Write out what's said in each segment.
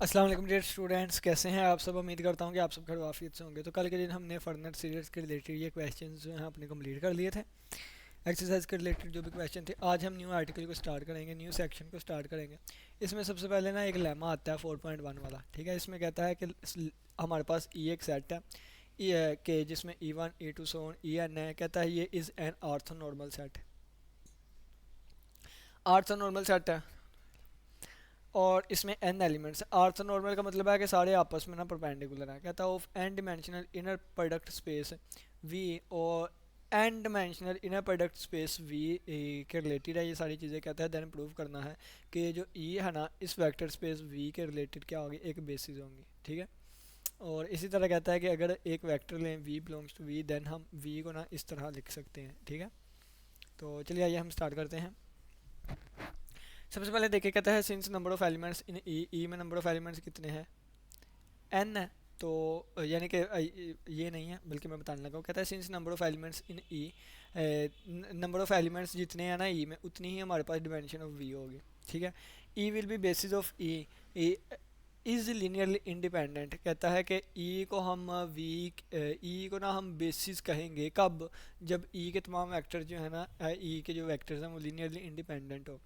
अस्सलाम वालेकुम dear students, कैसे हैं आप सब। उम्मीद करता हूँ कि आप सब खैर वाफियत से होंगे। तो कल के दिन हमने फर्नर सीरीज़ के रिलेटेड ये क्वेश्चंस जो हैं अपने कंप्लीट कर लिए थे। एक्सरसाइज के रिलेटेड जो भी क्वेश्चन थे, आज हम न्यू आर्टिकल को स्टार्ट करेंगे, न्यू सेक्शन को स्टार्ट करेंगे। इसमें सबसे पहले ना एक लेमा आता है 4.1 वाला, ठीक है। इसमें कहता है कि हमारे पास ई एक सेट है, ई है के जिसमें E1 E2 so on En है। कहता है ये इज़ एन आर्थोनॉर्मल सेट, आर्थोनॉर्मल सेट है और इसमें n एलिमेंट्स। आर्थोनॉर्मल का मतलब है कि सारे आपस में ना परपेंडिकुलर हैं। कहता है of n dimensional inner product space v और n dimensional inner product space v के रिलेटेड है ये सारी चीज़ें। कहता है देन प्रूव करना है कि जो e है ना इस वेक्टर स्पेस v के रिलेटेड क्या होगी, एक बेसिस होंगी, ठीक है। और इसी तरह कहता है कि अगर एक वेक्टर लें v belongs to v, then हम v को ना इस तरह लिख सकते हैं, ठीक है। तो चलिए आइए हम स्टार्ट करते हैं। सबसे पहले देखिए, कहता है since number of elements in E में नंबर ऑफ एलिमेंट्स कितने हैं, एन है। तो यानी कि ये नहीं है बल्कि मैं बताने लगा हूँ। कहता है since number of elements in E, number of elements जितने हैं ना ई में, उतनी ही हमारे पास डिमेंशन ऑफ वी होगी, ठीक है। E will be basis of E is linearly independent. कहता है कि ई को हम वी, ई को ना हम बेसिस कहेंगे कब, जब ई के तमाम वेक्टर जो है ना, ई के जो वेक्टर्स हैं वो लीनियरली इंडिपेंडेंट हो।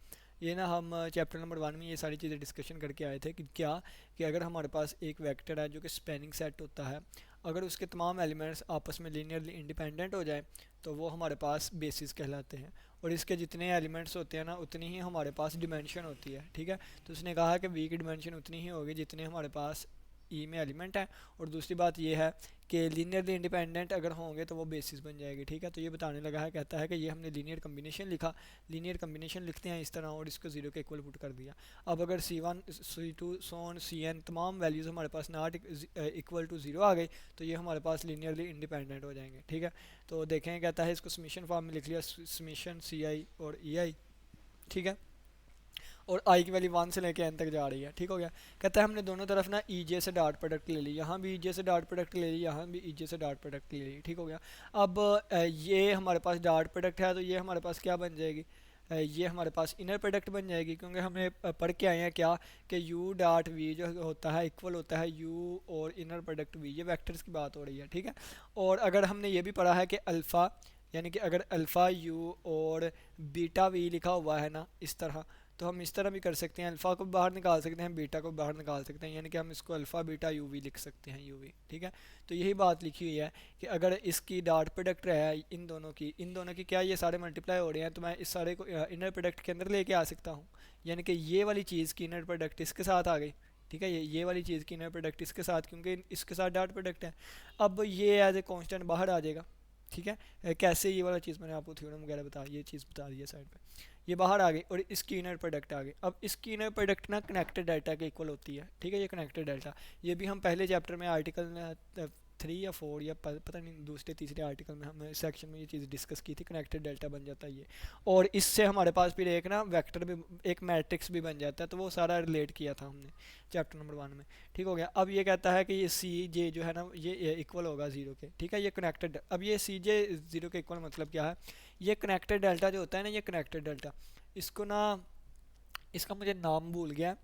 ये ना हम चैप्टर नंबर 1 में ये सारी चीज़ें डिस्कशन करके आए थे कि क्या, कि अगर हमारे पास एक वेक्टर है जो कि स्पैनिंग सेट होता है, अगर उसके तमाम एलिमेंट्स आपस में लीनियरली इंडिपेंडेंट हो जाए तो वो हमारे पास बेसिस कहलाते हैं। और इसके जितने एलिमेंट्स होते हैं ना उतनी ही हमारे पास डिमेंशन होती है, ठीक है। तो उसने कहा कि वी की डिमेंशन उतनी ही होगी जितने हमारे पास ई में एलिमेंट है। और दूसरी बात ये है कि लीनियरली इंडिपेंडेंट अगर होंगे तो वो बेसिस बन जाएगी, ठीक है। तो ये बताने लगा है, कहता है कि ये हमने लीनियर कम्बिनेशन लिखा, लीनियर कम्बिनेशन लिखते हैं इस तरह और इसको जीरो के इक्वल पुट कर दिया। अब अगर C1 C2 सोन Cn तमाम वैल्यूज़ हमारे पास नॉट इक्वल टू ज़ीरो आ गई तो ये हमारे पास लीनियरली इंडिपेंडेंट हो जाएंगे, ठीक है। तो देखें, कहता है इसको समीशन फॉर्म में लिख लिया, समीशन Ci और Ei, ठीक है। और आई की वैल्यू 1 से लेके एन तक जा रही है, ठीक हो गया। कहता है हमने दोनों तरफ ना ई जे से डॉट प्रोडक्ट ले ली, यहाँ भी ई जे से डॉट प्रोडक्ट ले ली, यहाँ भी ई जे से डॉट प्रोडक्ट ले ली, ठीक हो गया। अब ये हमारे पास डॉट प्रोडक्ट है तो ये हमारे पास क्या बन जाएगी, ये हमारे पास इनर प्रोडक्ट बन जाएगी, क्योंकि हमने पढ़ के आए हैं क्या, कि u डॉट वी जो होता है इक्वल होता है u और इनर प्रोडक्ट v, ये वेक्टर्स की बात हो रही है, ठीक है। और अगर हमने ये भी पढ़ा है कि अल्फ़ा, यानी कि अगर अल्फ़ा u और बीटा v लिखा हुआ है ना इस तरह, तो हम इस तरह भी कर सकते हैं, अल्फ़ा को बाहर निकाल सकते हैं, बीटा को बाहर निकाल सकते हैं, यानी कि हम इसको अल्फ़ा बीटा यू वी लिख सकते हैं, यू वी, ठीक है। तो यही बात लिखी हुई है कि अगर इसकी डॉट प्रोडक्ट है इन दोनों की क्या ये सारे मल्टीप्लाई हो रहे हैं तो मैं इस सारे को इनर प्रोडक्ट के अंदर लेके आ सकता हूँ। यानी कि ये वाली चीज़ की इनर प्रोडक्ट इसके साथ आ गई, ठीक है। ये वाली चीज़ की इनर प्रोडक्ट इसके साथ, क्योंकि इसके साथ डॉट प्रोडक्ट है। अब ये एज ए कॉन्स्टेंट बाहर आ जाएगा, ठीक है। कैसे, ये वाला चीज़ मैंने आपको थ्योरम वगैरह बता, ये चीज़ बता दी है साइड पे, ये बाहर आ गई और इसकी इनर प्रोडक्ट आ गई। अब इसकी इनर प्रोडक्ट ना कनेक्टेड डेल्टा के इक्वल होती है, ठीक है। ये कनेक्टेड डेल्टा, ये भी हम पहले चैप्टर में आर्टिकल 3 या 4 या पता नहीं दूसरे तीसरे आर्टिकल में हम सेक्शन में ये चीज़ डिस्कस की थी, कनेक्टेड डेल्टा बन जाता है ये। और इससे हमारे पास फिर एक ना वेक्टर भी, एक मैट्रिक्स भी बन जाता है, तो वो सारा रिलेट किया था हमने चैप्टर नंबर 1 में, ठीक हो गया। अब ये कहता है कि ये सी जे जो है ना ये इक्वल होगा ज़ीरो के, ठीक है। ये कनेक्टेड, अब ये सी जे ज़ीरो के इक्वल मतलब क्या है, ये कनेक्टेड डेल्टा जो होता है ना, ये कनेक्टेड डेल्टा, इसको ना, इसका मुझे नाम भूल गया,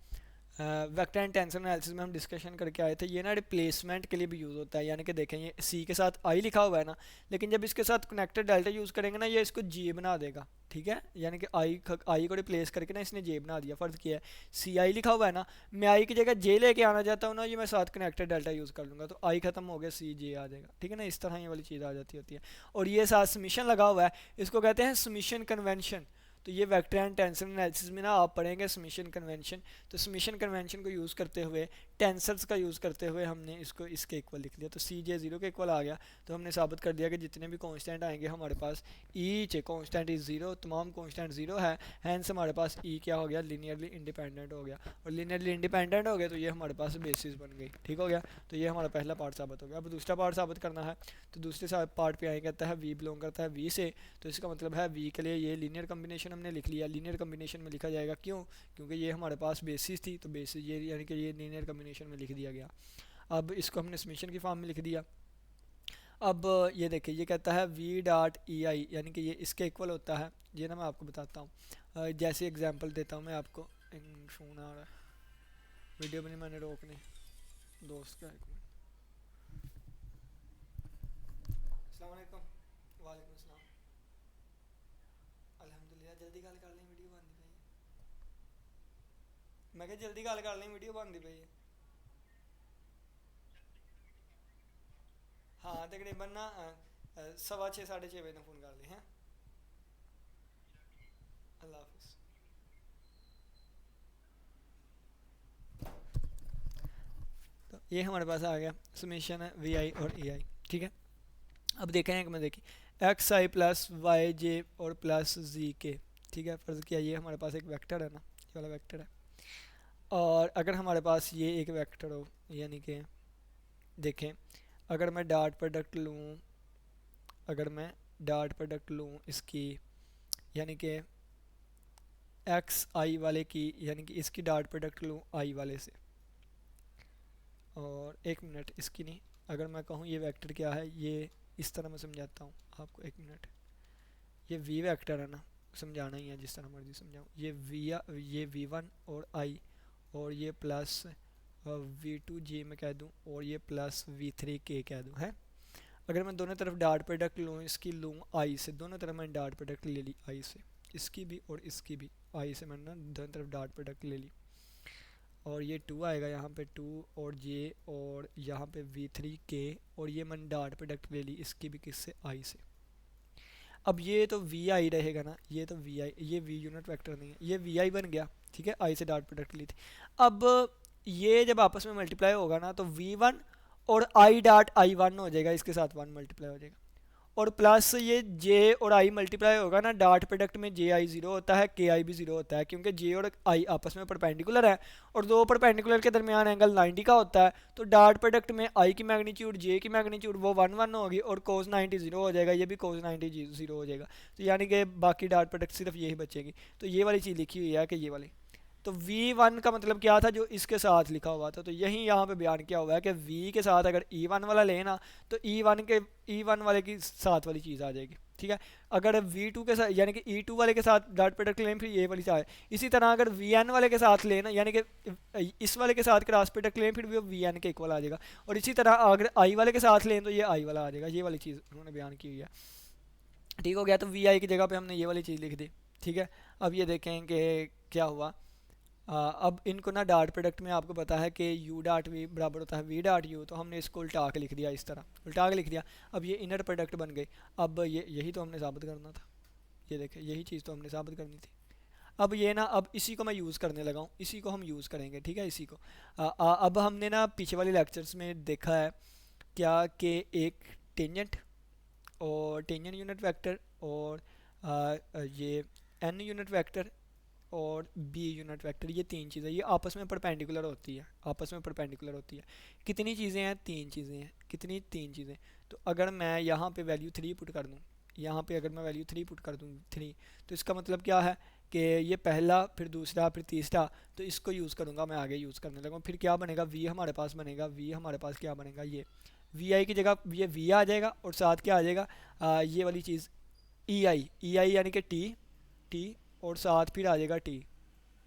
वेक्टर एंड टेंसर एनालिसिस में हम डिस्कशन करके आए थे। ये ना रिप्लेसमेंट के लिए भी यूज़ होता है, यानी कि देखें ये सी के साथ आई लिखा हुआ है ना, लेकिन जब इसके साथ कनेक्टेड डेल्टा यूज़ करेंगे ना ये इसको जे बना देगा, ठीक है। यानी कि आई को रिप्लेस करके ना इसने जे बना दिया। फ़र्ज़ किया है सी आई लिखा हुआ है ना, मैं आई की जगह जे लेके आना चाहता हूँ ना, ये मैं साथ कनेक्टेड डेल्टा यूज़ कर लूँगा तो आई ख़त्म हो गया, सी जे आ जाएगा, ठीक है ना। इस तरह ये वाली चीज़ आ जाती होती है। और ये साथ समीशन लगा हुआ है, इसको कहते हैं समीशन कन्वेंशन। तो ये वेक्टर एंड टेंसर एनालिसिस में ना आप पढ़ेंगे समीशन कन्वेंशन। तो समीशन कन्वेंशन को यूज़ करते हुए, टेंसर्स का यूज़ करते हुए हमने इसको इसके इक्वल लिख लिया। तो सी जे ज़ीरो के इक्वल आ गया, तो हमने साबित कर दिया कि जितने भी कांस्टेंट आएंगे हमारे पास, ईच कांस्टेंट इज़ ज़ीरो, तमाम कांस्टेंट ज़ीरो है, हैंस हमारे पास ई क्या हो गया, लीनियरली इंडिपेंडेंट हो गया। और लीनियरली इंडिपेंडेंट हो गया तो ये हमारे पास बेसिस बन गई, ठीक हो गया। तो ये हमारा पहला पार्ट साबित हो गया। अब दूसरा पार्ट साबित करना है, तो दूसरे पार्ट पे आए, कहता है वी बिलोंग करता है वी से, तो इसका मतलब है वी के लिए ये लीनियर कम्बिनेशन हमने लिख लिया। लीनियर कम्बिनेशन में लिखा जाएगा क्यों, क्योंकि ये हमारे पास बेसिस थी, तो बेसिस ये यानी कि ये लीनियर कम्बिनेशन में लिख दिया गया। अब इसको हमने समीशन की फॉर्म में लिख दिया। अब ये देखिए, ये कहता है वी डॉट ई आई, यानी कि ये इसके इक्वल होता है। ये ना मैं आपको बताता हूँ, जैसे एग्जांपल देता हूँ मैं आपको, फोन आ रहा है, वीडियो भी नहीं मैंने रोकनी दोस्त का। एक मिनट। अस्सलाम वालेकुम। वालेकुम सलाम। अल्हम्दुलिल्लाह जल्दी गल कर लें वीडियो बनती पई है। मैं क्या जल्दी गल कर लें वीडियो बनती पई है। हाँ तकरीबन ना 6:15 6:30 बजे फ़ोन कर लें हैं। अल्लाह हाफिज़। तो ये हमारे पास आ गया समीशन है वी आई और ए आई। ठीक है। अब देखें एक में देखिए एक्स आई प्लस वाई जे और प्लस जी के। ठीक है। फ़र्ज़ किया ये हमारे पास एक वेक्टर है ना, ये वाला वेक्टर है। और अगर हमारे पास ये एक वेक्टर हो, यानी कि देखें अगर मैं डॉट प्रोडक्ट लूँ, अगर मैं डॉट प्रोडक्ट लूँ इसकी, यानी कि एक्स आई वाले की, यानी कि इसकी डॉट प्रोडक्ट लूँ आई वाले से, और एक मिनट इसकी नहीं, अगर मैं कहूँ ये वेक्टर क्या है, ये इस तरह मैं समझाता हूँ आपको। एक मिनट, ये वी वेक्टर है ना, समझाना ही है जिस तरह मर्जी समझाऊँ। ये वी वन और आई, और ये प्लस वी टू जे में कह दूँ, और ये प्लस वी थ्री के कह दूँ है। अगर मैं दोनों तरफ डॉट प्रोडक्ट लूँ, इसकी लूँ आई से, दोनों तरफ मैंने डॉट प्रोडक्ट ले ली आई से, इसकी भी और इसकी भी आई से मैंने ना दोनों तरफ डॉट प्रोडक्ट ले ली, और ये टू आएगा यहाँ पे टू और जे, और यहाँ पे वी थ्री के, और ये मैंने डॉट प्रोडक्ट ले ली इसकी भी किससे आई से। अब ये तो वी आई रहेगा ना, ये तो वी आई, ये वी यूनिट वेक्टर नहीं है, ये वी आई बन गया। ठीक है। आई से डॉट प्रोडक्ट ली थी। अब ये जब आपस में मल्टीप्लाई होगा ना तो वी वन और आई डॉट आई वन हो जाएगा, इसके साथ वन मल्टीप्लाई हो जाएगा, और प्लस ये जे और आई मल्टीप्लाई होगा ना, डॉट प्रोडक्ट में जे आई ज़ीरो होता है, के आई भी ज़ीरो होता है, क्योंकि जे और आई आपस में परपेंडिकुलर है, और दो परपेंडिकुलर के दरमियान एंगल 90 का होता है। तो डॉट प्रोडक्ट में आई की मैग्नीट्यूड जे की मैग्नीट्यूड वो 1 1 होगी, और कोस 90 ज़ीरो हो जाएगा, ये भी कोस 90 ज़ीरो हो जाएगा। तो यानी कि बाकी डॉट प्रोडक्ट सिर्फ यही बचेगी। तो ये वाली चीज़ लिखी हुई है कि ये वाली, तो V1 का मतलब क्या था, जो इसके साथ लिखा हुआ था, तो यही यहाँ पे बयान किया हुआ है कि V के साथ अगर E1 वाला लेना तो E1 वाले की साथ वाली चीज़ आ जाएगी। ठीक है। अगर V2 के साथ, यानी कि E2 वाले के साथ डॉट प्रोडक्ट लें, फिर ये वाली चाहे। इसी तरह अगर VN वाले के साथ लेना, यानी कि इस वाले के साथ क्रॉस प्रोडक्ट लें, फिर वो VN के इक्वल आ जाएगा। और इसी तरह अगर I वाले के साथ लें तो ये I वाला आ जाएगा। ये वाली चीज़ उन्होंने बयान की हुई है। ठीक हो गया। तो VI की जगह पे हमने ये वाली चीज़ लिख दी। ठीक है। अब ये देखें कि क्या हुआ। अब इनको ना डॉट प्रोडक्ट में आपको पता है कि यू डॉट वी बराबर होता है वी डॉट यू, तो हमने इसको उल्टा के लिख दिया, इस तरह उल्टा के लिख दिया। अब ये इनर प्रोडक्ट बन गई। अब ये यही तो हमने साबित करना था। ये देखें यही चीज़ तो हमने साबित करनी थी। अब ये ना, अब इसी को मैं यूज़ करने लगा हूँ, इसी को हम यूज़ करेंगे। ठीक है। इसी को अब हमने ना पीछे वाले लेक्चर्स में देखा है क्या कि एक टेंजेंट और टेंजेंट यूनिट वेक्टर और ये एन यूनिट वेक्टर और बी यूनिट वेक्टर, ये तीन चीज़ें ये आपस में परपेंडिकुलर होती है, आपस में परपेंडिकुलर होती है। कितनी चीज़ें हैं, तीन चीज़ें हैं। कितनी, तीन चीज़ें। तो अगर मैं यहाँ पे वैल्यू थ्री पुट कर दूँ, यहाँ पे अगर मैं वैल्यू थ्री पुट कर दूँ थ्री, तो इसका मतलब क्या है कि ये पहला, फिर दूसरा, फिर तीसरा, तो इसको यूज़ करूँगा मैं, आगे यूज़ करने लगा। फिर क्या बनेगा, वी हमारे पास बनेगा, वी हमारे पास क्या बनेगा, ये वी आई की जगह ये वी आ जाएगा, और साथ क्या आ जाएगा, ये वाली चीज़ ई आई यानी कि टी, टी, और साथ फिर आ जाएगा टी।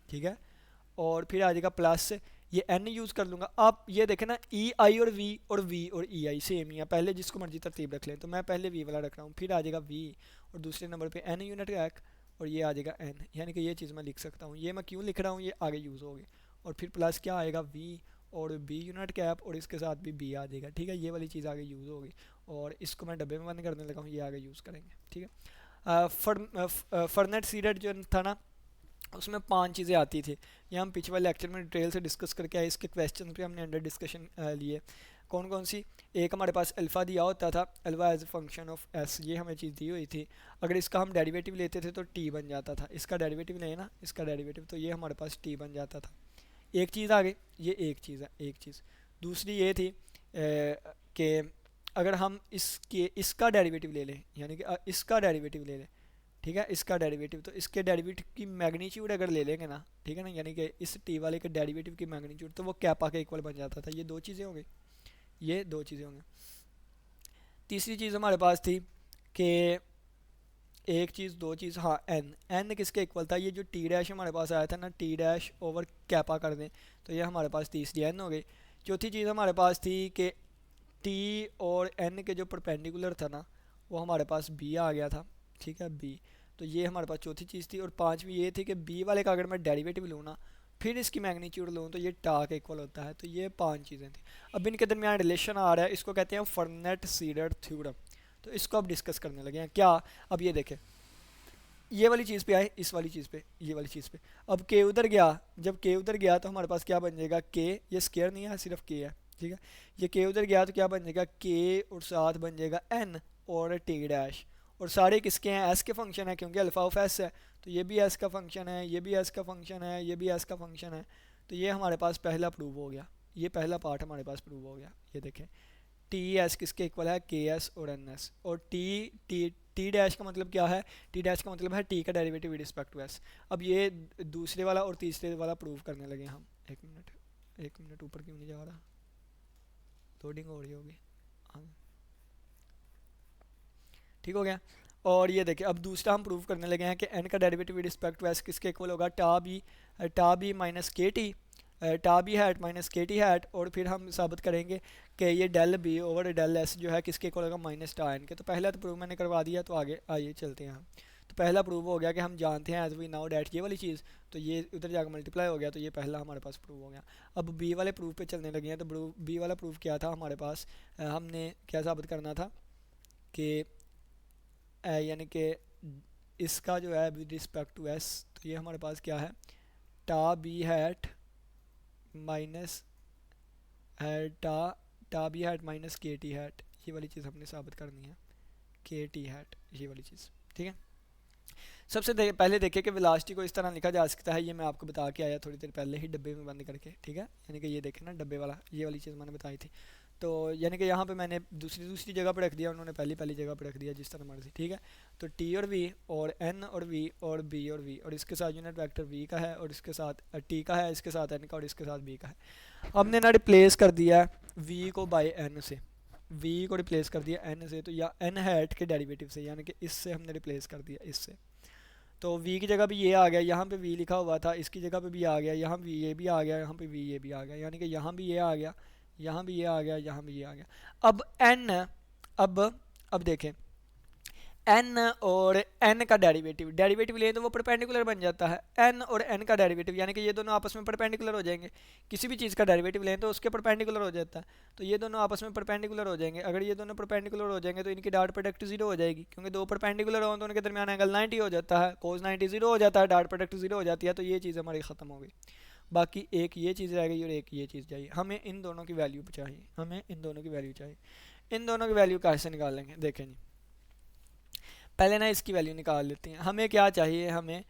ठीक है। और फिर आ जाएगा प्लस, ये एन यूज़ कर लूँगा। आप ये देखें ना, ई आई और वी और ई आई सेम ही है, पहले जिसको मर्जी तरतीब रख लें, तो मैं पहले वी वाला रख रहा हूँ, फिर आ जाएगा वी, और दूसरे नंबर पे एन यूनिट एक, और ये आ जाएगा एन, यानी कि ये चीज़ मैं लिख सकता हूँ। ये मैं क्यों लिख रहा हूँ, ये आगे यूज़ होगी। और फिर प्लस क्या आएगा, वी और बी यूनिट कैप, और इसके साथ भी बी आ जाएगा। ठीक है। ये वाली चीज़ आगे यूज़ होगी, और इसको मैं डब्बे में बंद करने लगा हूँ, ये आगे यूज़ करेंगे। ठीक है। फर्नेट सीडेड जो था ना, उसमें पांच चीज़ें आती थी। ये हम पिछले लेक्चर में डिटेल से डिस्कस करके आए, इसके क्वेश्चन पे हमने अंडर डिस्कशन लिए। कौन कौन सी, एक हमारे पास अल्फ़ा दिया होता था, alpha as a function of S, ये हमें चीज़ दी हुई थी। अगर इसका हम डेरिवेटिव लेते थे तो टी बन जाता था, इसका डेरिवेटिव लें ना, इसका डेरिवेटिव, तो ये हमारे पास टी बन जाता था। एक चीज़ आ गई, ये एक चीज़ है, एक चीज़। दूसरी ये थी कि अगर हम इसका डेरिवेटिव ले लें, यानी कि इसका डेरिवेटिव ले लें, ठीक है, इसका डेरिवेटिव, तो इसके डेरिवेटिव की मैग्नीट्यूड अगर ले लेंगे ना, ठीक है ना, यानी कि इस टी वाले के डेरिवेटिव की मैग्नीट्यूड, तो वो कैपा के इक्वल बन जाता था। ये दो चीज़ें हो गई, ये दो चीज़ें होंगी। तीसरी चीज़ हमारे पास थी कि एक चीज़, दो चीज़, हाँ एन, एन किसके इक्वल था, ये जो टी डैश हमारे पास आया था ना, टी डैश ओवर कैपा कर दें तो ये हमारे पास तीसरी एन हो गई। चौथी चीज़ हमारे पास थी कि टी और एन के जो परपेंडिकुलर था ना वो हमारे पास बी आ गया था, ठीक है बी। तो ये हमारे पास चौथी चीज़ थी। और पांचवी ये थी कि बी वाले का अगर मैं डेरिवेटिव लूँ ना फिर इसकी मैग्नीट्यूड लूँ तो ये टा के इक्वल होता है। तो ये पांच चीज़ें थी। अब इनके दरमियान रिलेशन आ रहा है, इसको कहते हैं फर्नेट सीडर थ्योरम। तो इसको अब डिस्कस करने लगे हैं क्या। अब ये देखें, ये वाली चीज़ पे आए, इस वाली चीज़ पे, ये वाली चीज़ पे। अब के उधर गया, जब के उधर गया तो हमारे पास क्या बन जाएगा के, ये स्केयर नहीं है सिर्फ के है, ठीक है। ये के उधर गया तो क्या बन जाएगा के और साथ बन जाएगा एन और टी डैश। और सारे किसके हैं, एस के फंक्शन है क्योंकि अल्फा ऑफ एस है। तो ये भी एस का फंक्शन है, ये भी एस का फंक्शन है, ये भी एस का फंक्शन है। तो ये हमारे पास पहला प्रूव हो गया, ये पहला पार्ट हमारे पास प्रूव हो गया। ये देखें टी एस किसके इक्वल है, के एस और एन एस। और टी टी टी डैश का मतलब क्या है, टी डैश का मतलब है टी का derivative with respect to S. अब ये दूसरे वाला और तीसरे वाला प्रूव करने लगे हम। एक मिनट ऊपर क्यों नहीं जा रहा, लोडिंग हो रही होगी, हाँ ठीक हो गया। और ये देखिए अब दूसरा हम प्रूव करने लगे हैं कि एन का derivative with respect to S किसके इक्वल होगा, tau B minus K T, tau B hat minus K T hat. और फिर हम साबित करेंगे कि ये del B over del S जो है किसके इक्वल होगा, माइनस टा एन के। तो पहला तो प्रूव मैंने करवा दिया, तो आगे आइए चलते हैं हम। तो पहला प्रूव हो गया कि हम जानते हैं एज वी नाउ डैट ये वाली चीज़, तो ये उधर जाकर मल्टीप्लाई हो गया, तो ये पहला हमारे पास प्रूव हो गया। अब बी वाले प्रूव पे चलने लगे हैं। तो बी वाला प्रूव क्या था हमारे पास, हमने क्या साबित करना था कि यानी कि इसका जो है विद रिस्पेक्ट टू एस, तो ये हमारे पास क्या है, टा बी हैट माइनस टा टा B hat minus K T hat, ये वाली चीज़ हमने साबित करनी है, के टी हैट ये वाली चीज़, ठीक है। सबसे पहले देखें कि वेलोसिटी को इस तरह लिखा जा सकता है, ये मैं आपको बता के आया थोड़ी देर पहले ही डब्बे में बंद करके, ठीक है। यानी कि ये देखें ना डब्बे वाला, ये वाली चीज़ मैंने बताई थी। तो यानी कि यहाँ पे मैंने दूसरी जगह पर रख दिया, उन्होंने पहली जगह पर रख दिया, जिस तरह मर्जी, ठीक है। तो टी और वी और एन और वी और बी और वी, और इसके साथ यूनिट वेक्टर वी का है और इसके साथ टी का है, इसके साथ एन का और इसके साथ बी का है। हमने ना रिप्लेस कर दिया वी को बाय एन से, वी को रिप्लेस कर दिया एन से, तो या एन हैट के डेरिवेटिव से, यानी कि इससे हमने रिप्लेस कर दिया इससे। तो v की जगह भी ये आ गया, यहाँ पे v लिखा हुआ था, इसकी जगह पे भी आ गया, यहाँ भी ये भी आ गया, यहाँ पे भी ये भी आ गया, यानी कि यहाँ भी ये आ गया, यहाँ भी ये आ गया, यहाँ भी ये आ गया। अब n, अब देखें n और n का डेरिवेटिव लें तो वो परपेंडिकुलर बन जाता है। n और n का डेरिवेटिव यानी कि ये दोनों आपस में परपेंडिकुलर हो जाएंगे। किसी भी चीज़ का डेरिवेटिव लें तो उसके परपेंडिकुलर हो जाता है, तो ये दोनों आपस में परपेंडिकुलर हो जाएंगे। अगर ये दोनों परपेंडिकुलर हो जाएंगे तो इनकी डॉट प्रोडक्ट जीरो हो जाएगी, क्योंकि दो परपेंडिकुलर हो तो उनके दरमियान एंगल 90 हो जाता है, कोस 90 जीरो हो जाता है, डॉट प्रोडक्ट जीरो हो जाती है। तो ये चीज़ हमारी ख़त्म हो गई। बाकी एक ये चीज़ रह गई और एक ये चीज़ चाहिए, हमें इन दोनों की वैल्यू चाहिए, हमें इन दोनों की वैल्यू चाहिए। इन दोनों की वैल्यू कैसे निकालेंगे, देखें जी, पहले ना इसकी वैल्यू निकाल लेते हैं। हमें क्या चाहिए, हमें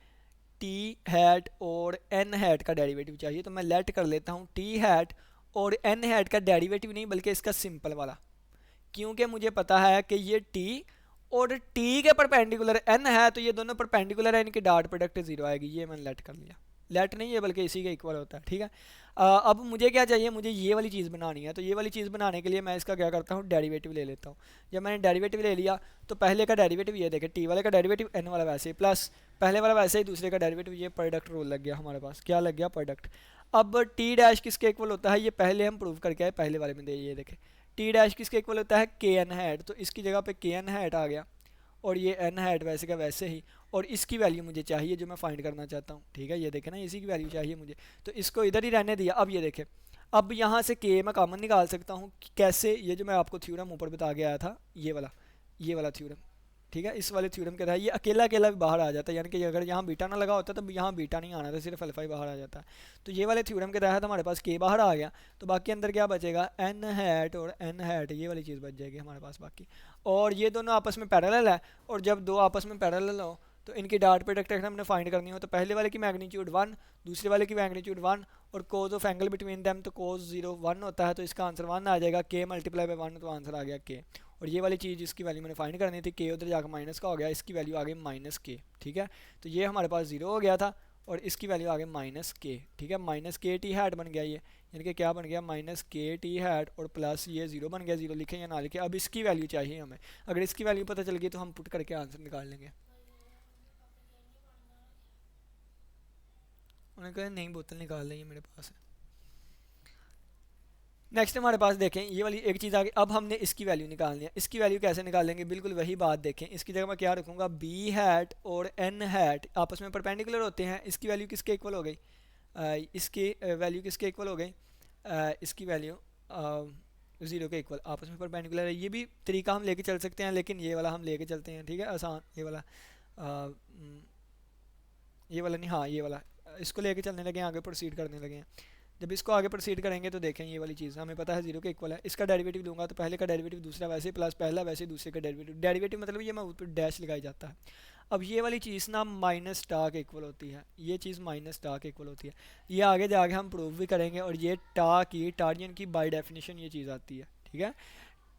टी हैट और एन हैट का डेरिवेटिव चाहिए। तो मैं लेट कर लेता हूँ टी हैट और एन हैट का डेरिवेटिव नहीं बल्कि इसका सिंपल वाला, क्योंकि मुझे पता है कि ये टी और टी के परपेंडिकुलर एन है, तो ये दोनों परपेंडिकुलर है, इनकी डॉट प्रोडक्ट जीरो आएगी। ये मैंने लेट कर लिया, लेट नहीं है बल्कि इसी के इक्वल होता है, ठीक है। अब मुझे क्या चाहिए, मुझे ये वाली चीज़ बनानी है। तो ये वाली चीज़ बनाने के लिए मैं इसका क्या करता हूँ, डेरिवेटिव ले लेता हूँ। जब मैंने डेरिवेटिव ले लिया तो पहले का डेरिवेटिव ये देखें, टी वाले का डेरिवेटिव एन वाला वैसे ही प्लस पहले वाला वैसे ही, दूसरे का डेरिवेटिव ये प्रोडक्ट रूल लग गया हमारे पास, क्या लग गया, प्रोडक्ट। अब टी डैश किसके इक्वल होता है, ये पहले हम प्रूव करके आए, पहले वाले में दे, ये देखें टी डैश किसके इक्वल होता है, के एन हैट। तो इसकी जगह पे के एन हैट आ गया और ये एन हैट वैसे का वैसे ही, और इसकी वैल्यू मुझे चाहिए जो मैं फाइंड करना चाहता हूँ, ठीक है। ये देखें ना, इसी की वैल्यू चाहिए मुझे, तो इसको इधर ही रहने दिया। अब ये देखें, अब यहाँ से के मैं कॉमन निकाल सकता हूँ कैसे, ये जो मैं आपको थ्योरम ऊपर बता के आया था, ये वाला थ्योरम, ठीक है। इस वाले थ्योरम के तहत ये अकेला अकेला भी बाहर आ जाता है, यानी कि अगर यहाँ बीटा ना लगा होता तो यहाँ बीटा नहीं आना था, सिर्फ अल्फा ही बाहर आ जाता है। तो ये वाले थ्योरम के तहत हमारे पास के बाहर आ गया, तो बाकी अंदर क्या बचेगा, एन हैट और एन हैट, ये वाली चीज़ बच जाएगी हमारे पास बाकी। और ये दोनों आपस में पैरेलल है, और जब दो आपस में पैरेलल हो तो इनकी डॉट प्रोडक्ट अगर हमने फाइंड करनी हो तो पहले वाले की मैग्नीट्यूड 1, दूसरे वाले की मैग्नीट्यूड 1, और cos of angle between them तो कोज 0 1 होता है, तो इसका आंसर 1 आ जाएगा। के मल्टीप्लाई बाय 1 तो आंसर आ गया के। और ये वाली चीज़ इसकी वैल्यू मैंने फाइंड करनी थी, के उधर जाकर माइनस का हो गया, इसकी वैल्यू आ गई माइनस के, ठीक है। तो ये हमारे पास 0 हो गया था और इसकी वैल्यू आ गई माइनस के, ठीक है। माइनस के टी हैट बन गया ये, यानी कि क्या बन गया, माइनस के टी हैट और प्लस ये 0 बन गया, 0 लिखे या ना लिखे। अब इसकी वैल्यू चाहिए हमें, अगर इसकी वैल्यू पता चल गई तो हम पुट करके आंसर निकाल लेंगे। उन्होंने कहा नहीं बोतल निकाल लें, ये मेरे पास है। नेक्स्ट हमारे पास देखें ये वाली एक चीज़ आ गई। अब हमने इसकी वैल्यू निकालनी है। इसकी वैल्यू कैसे निकालेंगे, बिल्कुल वही बात देखें। इसकी जगह मैं क्या रखूँगा, बी हैट और एन हैट आपस में परपेंडिकुलर होते हैं। इसकी वैल्यू किसके इक्वल हो गई, इसकी वैल्यू किसके इक्वल हो गई, इसकी वैल्यू ज़ीरो के इक्वल, आपस में परपेंडिकुलर है। ये भी तरीका हम लेके चल सकते हैं, लेकिन ये वाला हम लेके चलते हैं, ठीक है, आसान ये वाला। ये वाला नहीं, हाँ ये वाला, इसको लेके चलने लगे हैं, आगे प्रोसीड करने लगे हैं। जब इसको आगे प्रोसीड करेंगे तो देखें ये वाली चीज़ हमें पता है जीरो के इक्वल है। इसका डेरिवेटिव लूँगा तो पहले का डेरिवेटिव दूसरा वैसे प्लस पहला वैसे दूसरे का डेरिवेटिव, डेरिवेटिव मतलब ये मैं ऊपर डैश लगाई जाता है। अब ये वाली चीज़ ना माइनस टा के इक्वल होती है, ये चीज़ माइनस टा के इक्वल होती है। ये आगे जाके हम प्रूव भी करेंगे। और ये टा की टारियन की बाय डेफिनेशन ये चीज़ आती है, ठीक है।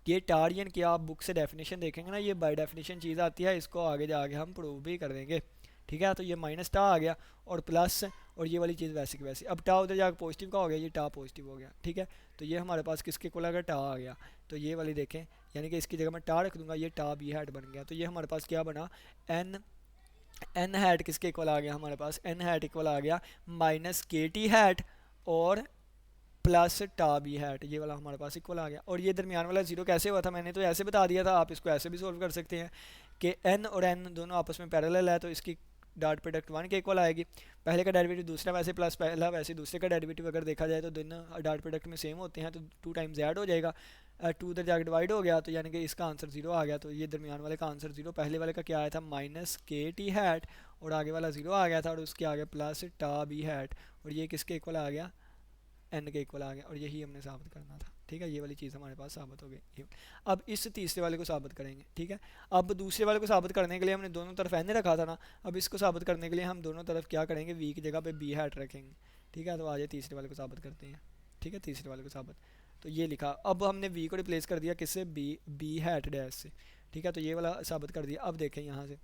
ये टारियन की आप बुक से डेफिनेशन देखेंगे ना, ये बाय डेफिनेशन चीज़ आती है, इसको आगे जाके हम प्रूव भी कर देंगे, ठीक है। तो ये माइनस टा आ गया और प्लस, और ये वाली चीज़ वैसे की वैसे। अब टा उधर जाकर पॉजिटिव का हो गया, ये टा पॉजिटिव हो गया, ठीक है। तो ये हमारे पास किसके इक्वल आ गया, टा आ गया। तो ये वाली देखें, यानी कि इसकी जगह मैं टा रख दूंगा, ये टा बी हैट बन गया। तो ये हमारे पास क्या बना, एन, एन हैट किसके इक्वल आ गया हमारे पास, एन हैट इक्वल आ गया माइनस के टी हैट और प्लस टा बी हैट, ये वाला हमारे पास इक्वल आ गया। और ये दरमियान वाला जीरो कैसे हुआ था, मैंने तो ऐसे बता दिया था, आप इसको ऐसे भी सोल्व कर सकते हैं कि एन और एन दोनों आपस में पैरेलल है, तो इसकी डॉट प्रोडक्ट वन के इक्वल आएगी। पहले का डेरिवेटिव दूसरा वैसे प्लस पहला वैसे दूसरे का डेरिवेटिव अगर देखा जाए तो दोनों डॉट प्रोडक्ट में सेम होते हैं, तो टू टाइम्स ऐड हो जाएगा, टू उधर जाकर डिवाइड हो गया, तो यानी कि इसका आंसर जीरो आ गया। तो ये दरमियान वाले का आंसर जीरो, पहले वाले का क्या आया था माइनस के टी हैट और आगे वाला जीरो आ गया था, और उसके आगे प्लस टा बी हैट, और ये किसके इक्वल आ गया, एन के इक्वल आ गया। और यही हमने साबित करना था, ठीक है। ये वाली चीज़ हमारे पास साबित हो गई। अब इस तीसरे वाले को साबित करेंगे, ठीक है। अब दूसरे वाले को साबित करने के लिए हमने दोनों तरफ एन रखा था ना, अब इसको साबित करने के लिए हम दोनों तरफ क्या करेंगे, वी की जगह पे बी हैट रखेंगे, ठीक है। तो आज तीसरे वाले को साबित करते हैं, ठीक है, तीसरे वाले को साबित। तो ये लिखा, अब हमने वी को रिप्लेस कर दिया किससे, बी, बी हैट डैश से, ठीक है। तो ये वाला साबित कर दिया। अब देखें यहाँ से,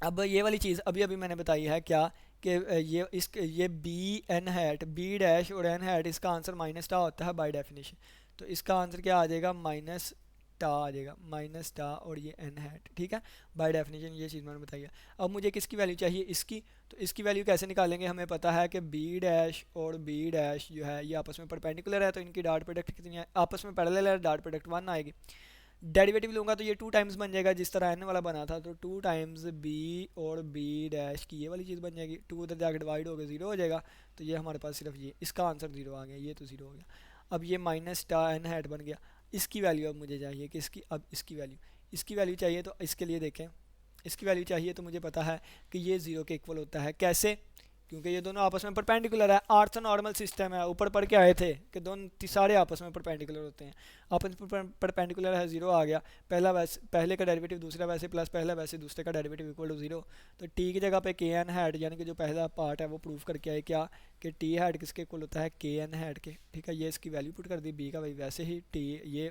अब ये वाली चीज़ अभी अभी मैंने बताई है क्या, कि ये B N hat, B dash और एन हैट, इसका आंसर माइनस टा होता है बाय डेफिनेशन। तो इसका आंसर क्या आ जाएगा, माइनस टा आ जाएगा, माइनस टा और ये एन हैट, ठीक है, बाय डेफिनेशन ये चीज़ मैंने बताई है। अब मुझे किसकी वैल्यू चाहिए, इसकी। तो इसकी वैल्यू कैसे निकालेंगे, हमें पता है कि बी डैश और बी डैश जो है ये आपस में परपेंडिकुलर है, तो इनकी डॉट प्रोडक्ट कितनी है, आपस में पैरेलल है, डॉट प्रोडक्ट वन आएगी। डेरिवेटिव लूँगा तो ये टू टाइम्स बन जाएगा जिस तरह एन वाला बना था, तो टू टाइम्स बी और बी डैश की ये वाली चीज़ बन जाएगी, टू उधर जाकर डिवाइड हो गया ज़ीरो हो जाएगा। तो ये हमारे पास सिर्फ ये, इसका आंसर ज़ीरो आ गया, ये तो ज़ीरो हो गया। अब ये माइनस टा एन हैट बन गया। इसकी वैल्यू अब मुझे चाहिए कि इसकी, अब इसकी वैल्यू चाहिए। तो इसके लिए देखें, इसकी वैल्यू चाहिए तो मुझे पता है कि ये ज़ीरो के इक्वल होता है। कैसे, क्योंकि ये दोनों आपस में परपेंडिकुलर है, आर्थ नॉर्मल सिस्टम है, ऊपर पढ़ के आए थे कि दोनों सारे आपस में परपेंडिकुलर होते हैं। आपस में परपेंडिकुलर है, जीरो आ गया, पहला वैसे पहले का डेरिवेटिव दूसरा वैसे प्लस पहला वैसे दूसरे का डेरिवेटिव इक्वल टू जीरो। तो टी की जगह पे के एन हैड, यानी कि जो पहला पार्ट है वो प्रूव करके आए क्या, कि टी हैड किसके इक्वल होता है, के एन हैड के, ठीक है। ये इसकी वैल्यू पुट कर दी, बी का भाई वैसे ही टी, ये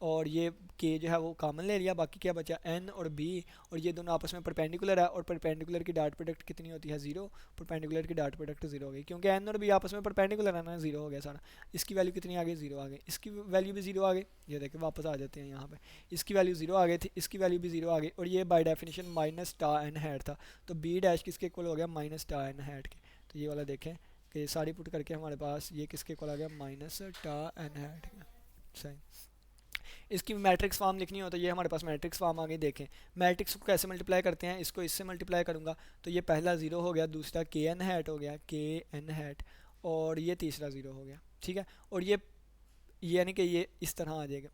और ये के जो है वो कॉमन ले लिया, बाकी क्या बचा, एन और बी, और ये दोनों आपस में परपेंडिकुलर है, और परपेंडिकुलर की डॉट प्रोडक्ट कितनी होती है, जीरो, परपेंडिकुलर की डॉट प्रोडक्ट जीरो हो गई, क्योंकि एन और बी आपस में परपेंडिकुलर है ना, जीरो हो गया सारा। इसकी वैल्यू कितनी आ गई, जीरो आ गई, इसकी वैल्यू भी जीरो आ गई। ये देखिए वापस आ जाते हैं यहाँ पे, इसकी वैल्यू जीरो आ गई थी, इसकी वैल्यू भी जीरो आ गई, और ये बाय डेफिनेशन माइनस टा एन हैड था, तो बी डैश किसके इक्वल हो गया, माइनस टा एन हैड के। तो ये वाला देखें कि सारी पुट करके हमारे पास ये किसके इक्वल आ गया, माइनस टा एन हैड के, सही। इसकी मैट्रिक्स फॉर्म लिखनी हो तो ये हमारे पास मैट्रिक्स फॉर्म आ गई। देखें मैट्रिक्स को कैसे मल्टीप्लाई करते हैं, इसको इससे मल्टीप्लाई करूँगा तो ये पहला ज़ीरो हो गया, दूसरा के एन हैट हो गया, के एन हैट, और ये तीसरा ज़ीरो हो गया, ठीक है। और ये यानी कि ये इस तरह आ जाएगा।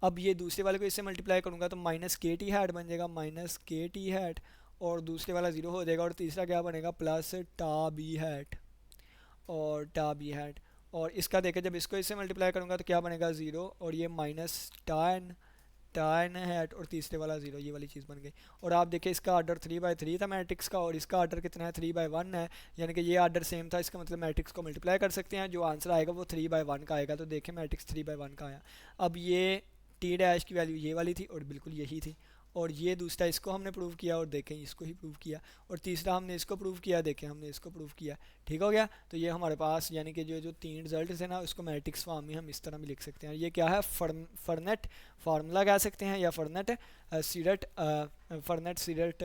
अब ये दूसरे वाले को इससे मल्टीप्लाई करूँगा तो माइनस के टी हैट बन जाएगा, माइनस के टी हैट, और दूसरे वाला ज़ीरो हो जाएगा, और तीसरा क्या बनेगा, प्लस टा बी हैट, और टा बी हैट। और इसका देखें जब इसको इससे मल्टीप्लाई करूँगा तो क्या बनेगा, ज़ीरो, और ये माइनस टाइन हैट, और तीसरे वाला ज़ीरो, ये वाली चीज़ बन गई। और आप देखें इसका आर्डर 3/3 था मैट्रिक्स का, और इसका आर्डर कितना है, 3/1 है, यानी कि ये आर्डर सेम था, इसका मतलब मैट्रिक्स को मल्टीप्लाई कर सकते हैं, जो आंसर आएगा वो 3/1 का आएगा। तो देखें मैट्रिक्स 3/1 का आया। अब ये टी डैश की वैल्यू ये वाली थी और बिल्कुल यही थी, और ये दूसरा इसको हमने प्रूव किया और देखें इसको ही प्रूव किया, और तीसरा हमने इसको प्रूव किया, देखें हमने इसको प्रूव किया। ठीक हो गया। तो ये हमारे पास यानी कि जो जो तीन रिजल्ट है ना उसको मैट्रिक्स फॉर्म में हम इस तरह भी लिख सकते हैं। ये क्या है, फर्नेट फार्मूला कह सकते हैं या फर्नेट सीडेट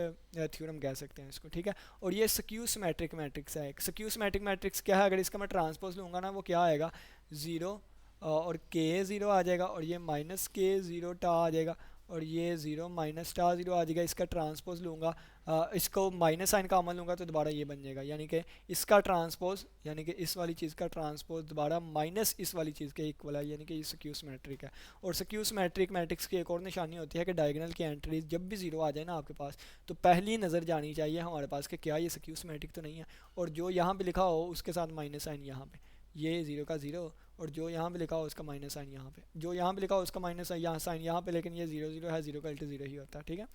थ्योरम कह सकते हैं इसको। ठीक है। और ये स्क्यू सिमेट्रिक मैट्रिक्स है। एक स्क्यू सिमेट्रिक मैट्रिक्स क्या है, अगर इसका मैं ट्रांसपोज लूँगा ना वो क्या आएगा, ज़ीरो और के ज़ीरो आ जाएगा, और ये माइनस के ज़ीरो टा आ जाएगा, और ये ज़ीरो माइनस टा ज़ीरो आ जाएगा। इसका ट्रांसपोज लूँगा, इसको माइनस साइन का अमल लूँगा तो दोबारा ये बन जाएगा, यानी कि इसका ट्रांसपोज यानी कि इस वाली चीज़ का ट्रांसपोज दोबारा माइनस इस वाली चीज़ के इक्वल है, यानी कि ये स्क्यू सिमेट्रिक है। और स्क्यू सिमेट्रिक मैट्रिक्स की एक और निशानी होती है कि डायगोनल की एंट्रीज जब भी ज़ीरो आ जाए ना आपके पास, तो पहली नज़र जानी चाहिए हमारे पास कि क्या ये स्क्यू सिमेट्रिक तो नहीं है, और जो यहाँ पे लिखा हो उसके साथ माइनस साइन यहाँ पे, ये ज़ीरो का ज़ीरो, और जो यहाँ पे लिखा हो उसका माइनस साइन यहाँ पे, जो यहाँ पे लिखा हो उसका माइनस यहाँ साइन यहाँ पे, लेकिन ये ज़ीरो ज़ीरो है, ज़ीरो का अल्ट ज़ीरो ही होता है। ठीक है।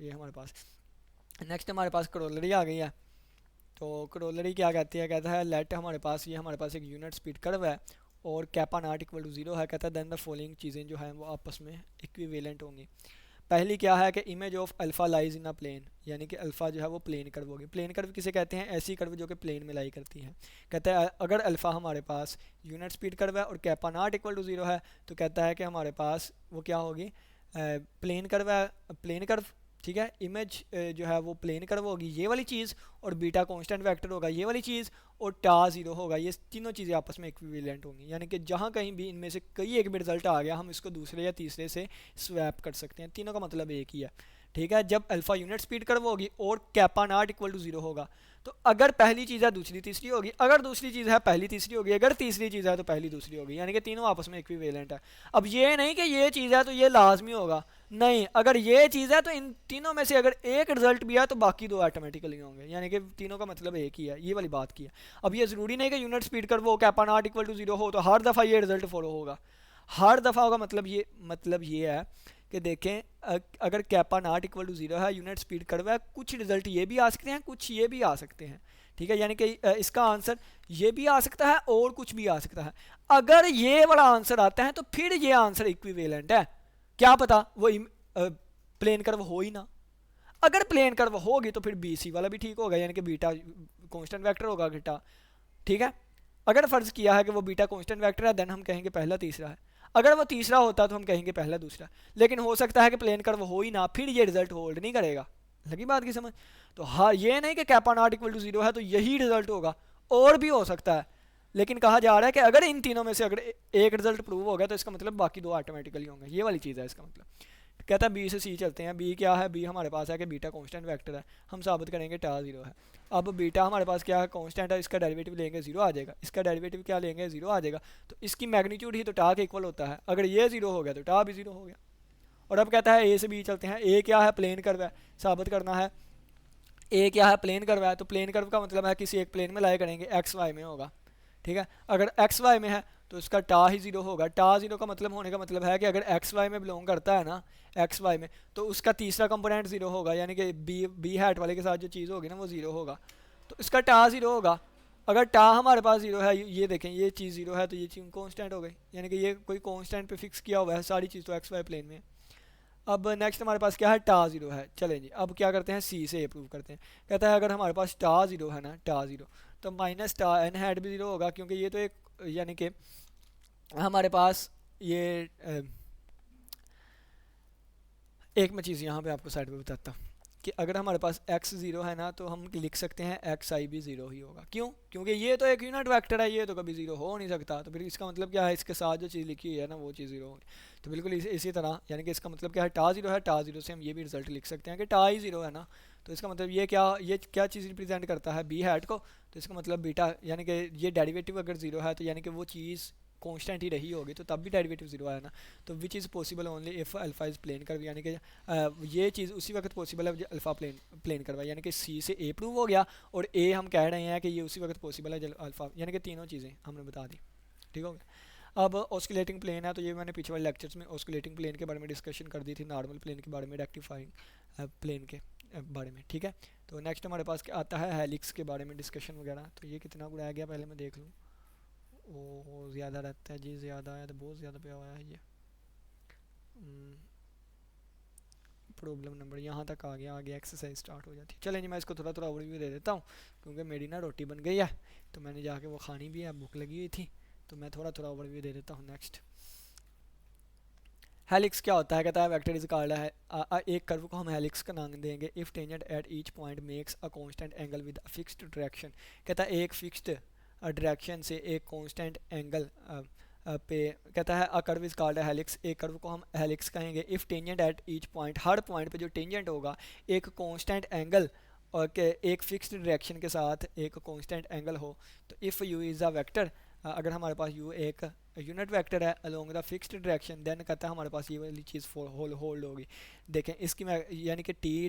ये हमारे पास नेक्स्ट हमारे पास करोलरी आ गई है। तो करोलरी क्या कहती है, कहता है लेट हमारे पास ये हमारे पास एक यूनिट स्पीड कर्व है और kappa not equal to zero है। कहता है देन द फॉलोइंग चीज़ें जो हैं वो आपस में इक्विवेलेंट होंगी। पहली क्या है कि image of alpha lies in a plane, यानी कि अल्फ़ा जो है वो प्लेन कर्व होगी। प्लेन कर्व किसे कहते हैं, ऐसी कर्व जो कि प्लेन में लाई करती है। कहता है अगर अल्फ़ा हमारे पास यूनिट स्पीड कर्व है और kappa not equal to zero है तो कहता है कि हमारे पास वो क्या होगी, प्लेन कर्व है, प्लेन कर्व। ठीक है। इमेज जो है वो प्लेन कर्व होगी ये वाली चीज़, और बीटा कांस्टेंट वेक्टर होगा ये वाली चीज़, और टा ज़ीरो होगा। ये तीनों चीज़ें आपस में इक्विवेलेंट होंगी, यानी कि जहाँ कहीं भी इनमें से कई एक भी रिजल्ट आ गया हम इसको दूसरे या तीसरे से स्वैप कर सकते हैं। तीनों का मतलब एक ही है। ठीक है। जब अल्फ़ा यूनिट स्पीड कर्व होगी और kappa not equal to zero होगा, तो अगर पहली चीज़ है दूसरी तीसरी होगी, अगर दूसरी चीज़ है पहली तीसरी होगी, अगर तीसरी चीज़ है तो पहली दूसरी होगी, यानी कि तीनों आपस में इक्विवेलेंट है। अब ये नहीं कि ये चीज़ है तो ये लाजमी होगा, नहीं, अगर ये चीज़ है तो इन तीनों में से अगर एक रिजल्ट भी है तो बाकी दो ऑटोमेटिकली होंगे, यानी कि तीनों का मतलब एक ही है, ये वाली बात की है। अब ये ज़रूरी नहीं कि यूनिट स्पीड कर्व हो kappa not equal to zero हो तो हर दफ़ा ये रिजल्ट फॉलो होगा, हर दफ़ा होगा। मतलब ये है कि देखें अगर kappa not equal to zero है, यूनिट स्पीड कर्व है, कुछ रिजल्ट ये भी आ सकते हैं, कुछ ये भी आ सकते हैं। ठीक है। यानी कि इसका आंसर ये भी आ सकता है और कुछ भी आ सकता है। अगर ये वाला आंसर आता है तो फिर ये आंसर इक्विवेलेंट है। क्या पता वो प्लेन कर्व हो ही ना, अगर प्लेन कर्व होगी तो फिर बी सी वाला भी ठीक होगा, यानी कि बीटा कांस्टेंट वेक्टर होगा घटा। ठीक है। अगर फ़र्ज़ किया है कि वो बीटा कांस्टेंट वेक्टर है देन हम कहेंगे पहला तीसरा है, अगर वो तीसरा होता तो हम कहेंगे पहला दूसरा। लेकिन हो सकता है कि प्लेन कर्व हो ही ना, फिर ये रिजल्ट होल्ड नहीं करेगा। लगी बात की समझ। तो हाँ, ये नहीं कि kappa not equal to zero है तो यही रिजल्ट होगा, और भी हो सकता है। लेकिन कहा जा रहा है कि अगर इन तीनों में से अगर एक रिजल्ट प्रूव हो गया तो इसका मतलब बाकी दो ऑटोमेटिकली होंगे, ये वाली चीज़ है इसका मतलब। कहता है बी से सी चलते हैं। बी क्या है, बी हमारे पास है कि बीटा कांस्टेंट वेक्टर है, हम साबित करेंगे टा ज़ीरो है। अब बीटा हमारे पास क्या है, कांस्टेंट है, इसका डेरिवेटिव लेंगे ज़ीरो आ जाएगा, इसका डेरिवेटिव क्या लेंगे ज़ीरो आ जाएगा, तो इसकी मैग्नीट्यूड ही तो टा के इक्वल होता है। अगर ये ज़ीरो हो गया तो टा भी ज़ीरो हो गया। और अब कहता है ए से बी चलते हैं। ए क्या है, प्लेन कर्व है, साबित करना है। ए क्या है, प्लेन कर्व है, तो प्लेन कर्व का मतलब है किसी एक प्लेन में लाए करेंगे, एक्स वाई में होगा। ठीक है। अगर एक्स वाई में है तो इसका टा ही ज़ीरो होगा। टा ज़ीरो का मतलब होने का मतलब है कि अगर एक्स वाई में बिलोंग करता है ना, एक्स वाई में, तो उसका तीसरा कंपोनेंट ज़ीरो होगा, यानी कि बी हैट वाले के साथ जो चीज़ होगी ना वो ज़ीरो होगा, तो इसका टा ज़ीरो होगा। अगर टा हमारे पास ज़ीरो है, ये देखें ये चीज़ ज़ीरो है तो ये चीज़ कॉन्स्टेंट हो गई, यानी कि ये कोई कॉन्स्टेंट पे फिक्स किया हुआ है, सारी चीज़ तो एक्स वाई प्लेन में। अब नेक्स्ट हमारे पास क्या है, टा ज़ीरो है। चलें जी, अब क्या करते हैं, सी से प्रूव करते हैं। कहता है अगर हमारे पास टा ज़ीरो है ना, टा ज़ीरो, तो माइनस टा एन हैड भी ज़ीरो होगा, क्योंकि ये तो एक यानी कि हमारे पास ये एक मैं चीज़ यहाँ पे आपको साइड पे बताता हूँ कि अगर हमारे पास x ज़ीरो है ना तो हम लिख सकते हैं एक्स आई भी ज़ीरो ही होगा। क्यों, क्योंकि ये तो एक यूनिट वेक्टर है, ये तो कभी ज़ीरो हो नहीं सकता, तो फिर इसका मतलब क्या है, इसके साथ जो चीज़ लिखी हुई है ना वो चीज़ ज़ीरो होगी। तो बिल्कुल इसी तरह यानी कि इसका मतलब क्या है, टा ज़ीरो है, टा ज़ीरो से हम ये भी रिजल्ट लिख सकते हैं कि टा ही ज़ीरो है ना, तो इसका मतलब ये क्या चीज़ रिप्रेजेंट करता है, बी हैट को। तो इसका मतलब बीटा यानी कि ये डेरिवेटिव अगर ज़ीरो है तो यानी कि वो चीज़ कांस्टेंट ही रही होगी, तो तब भी डेरिवेटिव ज़ीरो आया ना। तो which is possible only if alpha is plane curve, यानी कि ये चीज़ उसी वक्त पॉसिबल है जब अल्फ़ा प्लेन कर्व है, यानी कि सी से ए प्रूव हो गया, और ए हम कह रहे हैं कि ये उसी वक्त पॉसिबल है जब अल्फ़ा, यानी कि तीनों चीज़ें हमने बता दी। ठीक हो गया। अब ऑस्किलेटिंग प्लेन है, तो ये मैंने पीछे वाले लेक्चर्स में ऑस्किलेटिंग प्लेन के बारे में डिस्कशन कर दी थी, नॉर्मल प्लेन के बारे में, रेक्टिफाइंग प्लेन के बारे में। ठीक है। तो नेक्स्ट हमारे पास क्या आता है, हेलिक्स के बारे में डिस्कशन वगैरह। तो ये कितना गुड़ा आ गया पहले मैं देख लूँ। ओ ज़्यादा रहता है जी, ज़्यादा है तो बहुत ज़्यादा पे हुआ है ये। प्रॉब्लम नंबर यहाँ तक आ गया, आगे एक्सरसाइज स्टार्ट हो जाती है। चलें जी, मैं इसको थोड़ा थोड़ा ओवरव्यू दे देता हूँ, क्योंकि मेरी ना रोटी बन गई है तो मैंने जाके वो खानी भी है, भूख लगी हुई थी, तो मैं थोड़ा थोड़ा ओवरव्यू दे देता हूँ। नेक्स्ट, हेलिक्स क्या होता है? कहता है वेक्टर इज कॉल्ड है, एक कर्व को हम हेलिक्स का नाम देंगे if tangent at each point makes a constant angle with a fixed direction. कहता है एक फिक्स्ड डायरेक्शन से एक कांस्टेंट एंगल पे, कहता है अ कर्व इज कॉल्ड है हेलिक्स, एक कर्व को हम हेलिक्स कहेंगे if tangent at each point, her point पे जो टेंजेंट होगा एक कांस्टेंट एंगल और के एक फिक्स्ड डायरेक्शन के साथ एक कांस्टेंट एंगल हो। तो if U is a vector, अगर हमारे पास यू एक यूनिट वेक्टर है along the fixed direction, then कहता है हमारे पास ये वाली चीज़ होल्ड होगी। देखें इसकी यानी कि टी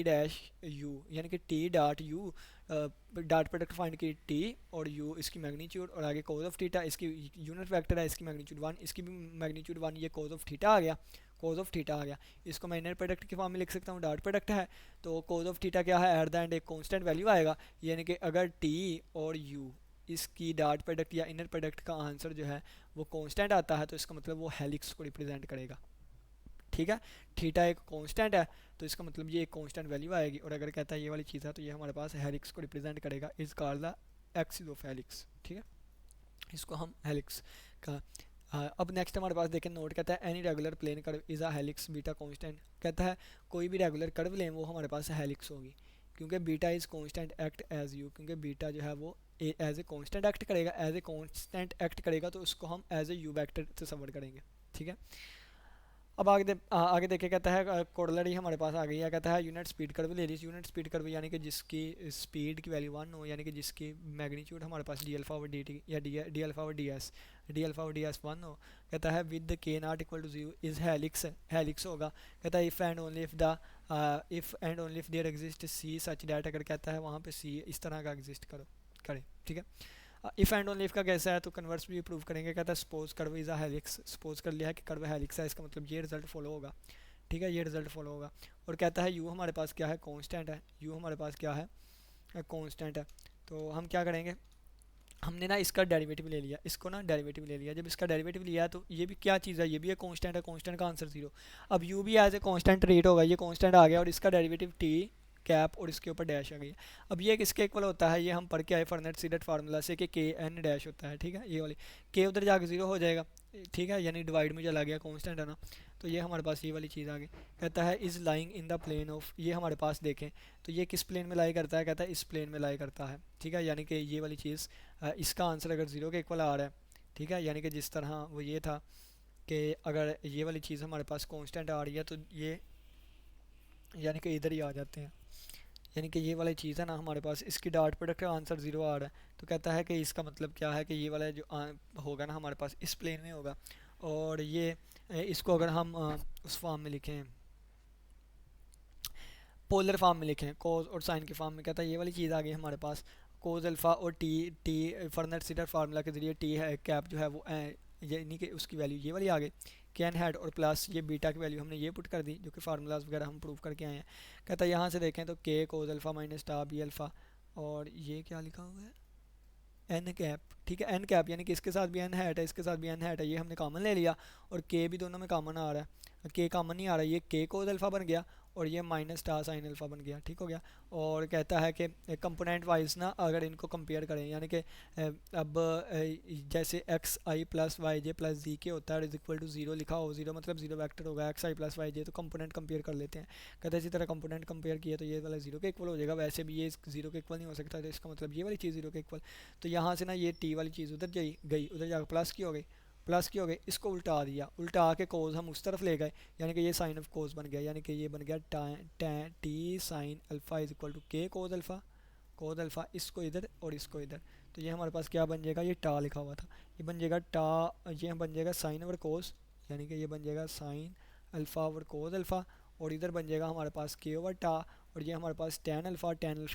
डैश यू, यानी कि T dot U, dot product find की टी और यू, इसकी मैग्नीट्यूड और आगे कोज ऑफ थीटा, इसकी यूनिट वेक्टर है, इसकी मैग्नीट्यूड 1, इसकी भी मैग्नीट्यूड 1, ये कोज ऑफ थीटा आ गया, कोज ऑफ थीटा आ गया। इसको मैं इनर प्रोडक्ट के फॉर्म में लिख सकता हूँ, डॉट प्रोडक्ट है तो कोज ऑफ थीटा क्या है, एट द एंड एक कांस्टेंट वैल्यू आएगा, यानी कि अगर टी और यू इसकी डॉट प्रोडक्ट या इनर प्रोडक्ट का आंसर जो है वो कांस्टेंट आता है, तो इसका मतलब वो हेलिक्स को रिप्रेजेंट करेगा। ठीक है, थीटा एक कांस्टेंट है तो इसका मतलब ये एक कांस्टेंट वैल्यू आएगी, और अगर कहता है ये वाली चीज़ है तो ये हमारे पास हेलिक्स को रिप्रेजेंट करेगा, is called the axis of helix. ठीक है, इसको हम हेलिक्स का अब नेक्स्ट हमारे पास देखें नोट, कहता है any regular plane curve is a helix beta constant. कहता है कोई भी रेगुलर कर्व लें वो हमारे पास हेलिक्स होगी, क्योंकि beta is constant act as U, क्योंकि बीटा जो है वो एज ए कांस्टेंट एक्ट करेगा, एज ए कांस्टेंट एक्ट करेगा तो उसको हम एज ए यू वेक्टर तस्वर करेंगे। ठीक है, अब आगे देखे, कहता है कोडलरी हमारे पास आ गई है, कहता है यूनिट स्पीड कर्व ले लीजिए। यूनिट स्पीड कर्व यानी कि जिसकी स्पीड की वैल्यू 1 हो, यानी कि जिसकी मैग्नीट्यूड हमारे पास D alpha over D T या D alpha over D alpha over D S 1 हो। कहता है with K not equal to 0 is helix होगा। कहता है if and only if there exist C such that, अगर कहता है वहाँ पे सी इस तरह का एग्जिस्ट करे। ठीक है, इफ़ एंड ओनली इफ का कैसा है तो कन्वर्स भी प्रूव करेंगे। कहता है suppose curve is a helix, suppose कर लिया है कि कर्व हेलिक्स है, इसका मतलब ये रिजल्ट फॉलो होगा। ठीक है, ये रिजल्ट फॉलो होगा। और कहता है यू हमारे पास क्या है, कांस्टेंट है, यू हमारे पास क्या है, कांस्टेंट है। तो हम क्या करेंगे, हमने ना इसका डेरिवेटिव ले लिया, इसको ना डेरिवेटिव ले लिया, जब इसका डेरिवेटिव लिया है तो ये भी क्या चीज़ है, ये भी एक कांस्टेंट है, कांस्टेंट का आंसर 0। अब यू भी एज ए कांस्टेंट रेट होगा, ये कांस्टेंट आ गया और इसका डेरिवेटिव टी कैप और इसके ऊपर डैश आ गई। अब ये किसके इक्वल होता है, ये हम पढ़ के आए फर्नेट सीडेट फार्मूला से कि के एन डैश होता है। ठीक है, ये वाली के उधर जाके 0 हो जाएगा। ठीक है, यानी डिवाइड में चला गया, कांस्टेंट है ना, तो ये हमारे पास ये वाली चीज़ आ गई। कहता है is lying in the plane of, ये हमारे पास देखें तो ये किस प्लेन में लाई करता है, कहता है इस प्लेन में लाई करता है। ठीक है, यानी कि ये वाली चीज़ इसका आंसर अगर 0 के इक्वल आ रहा है, ठीक है, यानी कि जिस तरह वो ये था कि अगर ये वाली चीज़ हमारे पास कांस्टेंट आ रही है तो ये यानी कि इधर ही आ जाते हैं, यानी कि ये वाली चीज़ है ना हमारे पास, इसकी डॉट प्रोडक्ट का आंसर 0 आ रहा है, तो कहता है कि इसका मतलब क्या है कि ये वाला जो होगा ना हमारे पास इस प्लेन में होगा। और ये इसको अगर हम उस फॉर्म में लिखें, पोलर फॉर्म में लिखें, कोज और साइन के फॉर्म में, कहता है ये वाली चीज़ आ गई हमारे पास, कोज अल्फ़ा और टी टी फर्नेट सीडर फार्मूला के ज़रिए टी है कैप जो है वो यानी कि उसकी वैल्यू ये वाली आ गई, कैन हेड और प्लस ये बीटा की वैल्यू हमने ये पुट कर दी जो कि फार्मूलाज वगैरह हम प्रूव करके आए हैं। कहता है यहाँ से देखें तो के कोज अल्फ़ा माइनस टा बी अल्फ़ा, और ये क्या लिखा हुआ है, एन कैप। ठीक है, एन कैप यानी कि इसके साथ भी एन हैट है, इसके साथ भी एन हैट है, ये हमने कॉमन ले लिया और के भी दोनों में कॉमन आ रहा है, के कॉमन नहीं आ रहा है, ये के कोज अल्फ़ा बन गया और ये माइनस टा साइन अल्फ़ा बन गया। ठीक हो गया, और कहता है कि कंपोनेंट वाइज ना अगर इनको कंपेयर करें, यानी कि अब जैसे एक्स आई प्लस वाई जे प्लस जी के होता है इज इक्वल टू 0 लिखा हो, 0 मतलब 0 वेक्टर होगा, एक्स आई प्लस वाई जे, तो कंपोनेंट कंपेयर कर लेते हैं। कहते हैं इसी तरह कंपोनेंट कंपेयर किया तो ये वाला 0 के इक्वल हो जाएगा, वैसे भी ये 0 के इक्वल नहीं हो सकता, तो इसका मतलब ये वाली चीज़ 0 के इक्वल। तो यहाँ से ना ये टी वाली चीज़ उधर गई उधर जाकर प्लस की हो गई, प्लस की हो गई, इसको उल्टा दिया, उल्टा के कोज हम उस तरफ ले गए, यानी कि ये साइन ऑफ कोज बन गया, यानी कि ये बन गया T sine alpha is equal to K cos alpha, इसको इधर और इसको इधर, तो ये हमारे पास क्या बन जाएगा, ये टा लिखा हुआ था, ये बन जाएगा टा, ये बन जाएगा साइन ओवर कोज, यानी कि ये बन जाएगा साइन अल्फ़ा ओवर कोज अल्फ़ा, और इधर बन जाएगा हमारे पास के ओवर टा, और ये हमारे पास टेन अल्फ़ा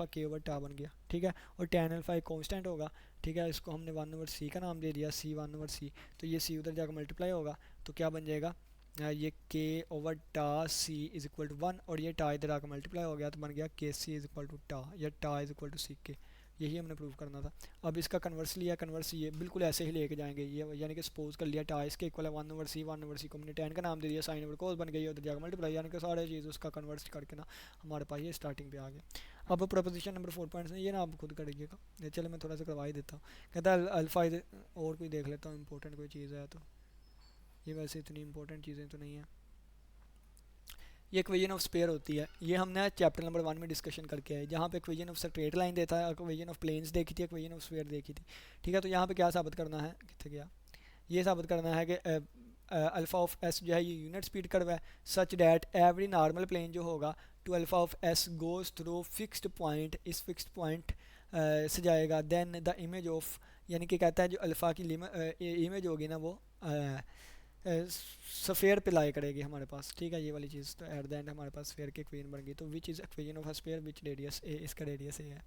के ओवर टा बन गया। ठीक है, और टेन अल्फ़ा एक कांस्टेंट होगा। ठीक है, इसको हमने 1/c का नाम दे दिया, सी 1/c, तो ये सी उधर जाकर मल्टीप्लाई होगा, तो क्या बन जाएगा, ये के ओवर टा सी इज़ इक्वल टू 1, और ये टा इधर आकर मल्टीप्लाई हो गया तो बन गया के सी इज़ इक्वल टू टा, या टा इज़ इक्वल टू सी के, यही हमने प्रूव करना था। अब इसका कन्वर्स लिया, कन्वर्स ये बिल्कुल ऐसे ही लेके जाएंगे, ये यानी कि सपोज कर लिया टाइस के इक्वल है 1/c को हमने tan का नाम दे दिया, साइन ओवर कोस बन गई, उधर जाकर मल्टीप्लाई, यानी कि सारे चीज़ उसका कन्वर्स करके ना हमारे पास ये स्टार्टिंग पे आ गया। अब प्रपोजिशन नंबर 4 ये ना आप खुद करिएगा, ये चलो मैं थोड़ा सा करवा ही देता हूँ। कहता है अल्फ़ा और कोई देख लेता हूँ इंपॉर्टेंट कोई चीज़ है तो, ये वैसे इतनी इंपॉर्टेंट चीज़ें तो नहीं है। ये इक्वेशन ऑफ स्पेयर होती है, ये हमने चैप्टर नंबर 1 में डिस्कशन करके आए, जहाँ पे इक्वेशन ऑफ स्ट्रेट लाइन देता है, इक्वेशन ऑफ प्लेन्स देखी थी, इक्वेशन ऑफ स्फीयर देखी थी। ठीक है, तो यहाँ पे क्या साबित करना है, कितने गया, ये साबित करना है कि अल्फ़ा ऑफ एस जो है ये यूनिट स्पीड कर्व है, such that every normal plane जो होगा to alpha of S goes through fixed point, इस फिक्स्ड पॉइंट से जाएगा, देन द इमेज ऑफ, यानी कि कहता है जो अल्फ़ा की इमेज होगी ना वो स्फीयर पे लाई करेगी हमारे पास। ठीक है, ये वाली चीज़, तो एट द एंड हमारे पास स्फीयर की इक्वेशन बन गई, तो which is equation of a sphere which radius A, इसका रेडियस ए है।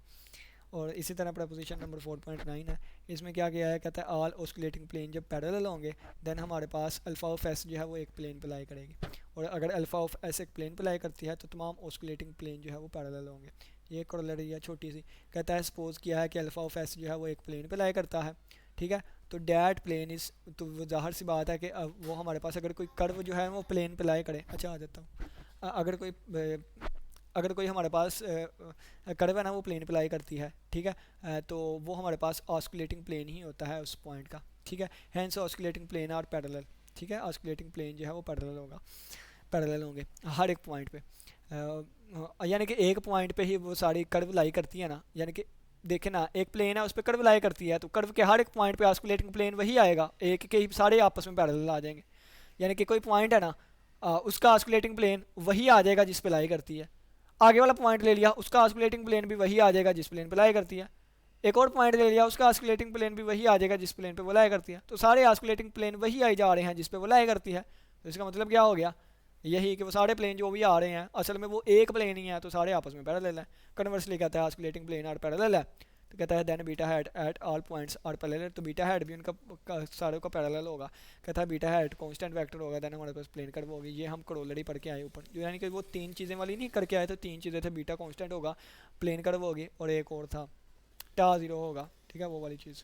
और इसी तरह प्रपोजिशन नंबर 4.9 है, इसमें क्या किया है, कहता है ऑल ऑस्कुलेटिंग प्लेन जब पैरेलल होंगे देन हमारे पास अल्फ़ा ऑफ एस जो है वो एक प्लेन पे लाई करेगी, और अगर अल्फ़ा ऑफ एस एक प्लेन पे लाई करती है तो तमाम ऑस्कुलेटिंग प्लेन जो है वो पैरेलल होंगे। ये कोरोलरी है छोटी सी, कहता है सपोज किया है कि अल्फ़ा ऑफ एस जो है वो एक प्लेन पे लाई करता है। ठीक है, तो डैट प्लेन इस, तो वो ज़ाहिर सी बात है कि वो हमारे पास अगर कोई कर्व जो है वो प्लेन पे लाई करे, अच्छा आ जाता हूँ, अगर कोई हमारे पास कर्व है ना वो प्लेन पे लाई करती है, ठीक है, तो वो हमारे पास ऑस्कुलेटिंग प्लेन ही होता है उस पॉइंट का। ठीक है, hence osculating plane are parallel. ठीक है, ऑस्कुलेटिंग प्लेन जो है वो पैरेलल होगा, पैरेलल होंगे हर एक पॉइंट पे, यानी कि एक पॉइंट पे ही वो सारी कर्व लाई करती है ना, यानी कि देखे ना एक प्लेन है उस पर कर्व लाई करती है, तो कर्व के हर एक पॉइंट पे ऑस्कुलेटिंग प्लेन वही आएगा, एक के ही सारे आपस में पैरेलल आ जाएंगे। यानी कि कोई पॉइंट है ना, उसका ऑस्कुलेटिंग प्लेन वही आ जाएगा जिस पे लाई करती है, आगे वाला पॉइंट ले लिया उसका ऑस्कुलेटिंग प्लेन भी वही आ जाएगा जिस प्लेन पे लाई करती है, एक और पॉइंट ले लिया उसका ऑस्कुलेटिंग प्लेन भी वही आ जाएगा जिस प्लेन पे वो लाई करती है, तो सारे ऑस्कुलेटिंग प्लेन वही आई जा रहे हैं जिस पे वो लाई करती है। तो इसका मतलब क्या हो गया, यही कि वो सारे प्लेन जो भी आ रहे हैं असल में वो एक प्लेन ही है, तो सारे आपस में पैरेलल है। कन्वर्सली कहता है ऑस्कुलेटिंग प्लेन आर पैरेलल है, तो कहता है then beta hat at all points are parallel, तो बीटा हेड भी उनका सारे का पैरेलल होगा। कहता है बीटा हेड कांस्टेंट वेक्टर होगा, देन हमारे पास प्लेन कर्व होगी। ये हम करोलरी पढ़ के आए ऊपर, जो यानी कि वो तीन चीज़ें वाली नहीं करके आए थे, तीन चीज़ें थे, बीटा कांस्टेंट होगा, प्लेन कर्व होगी, और एक और था टा जीरो होगा। ठीक है, वो वाली चीज़।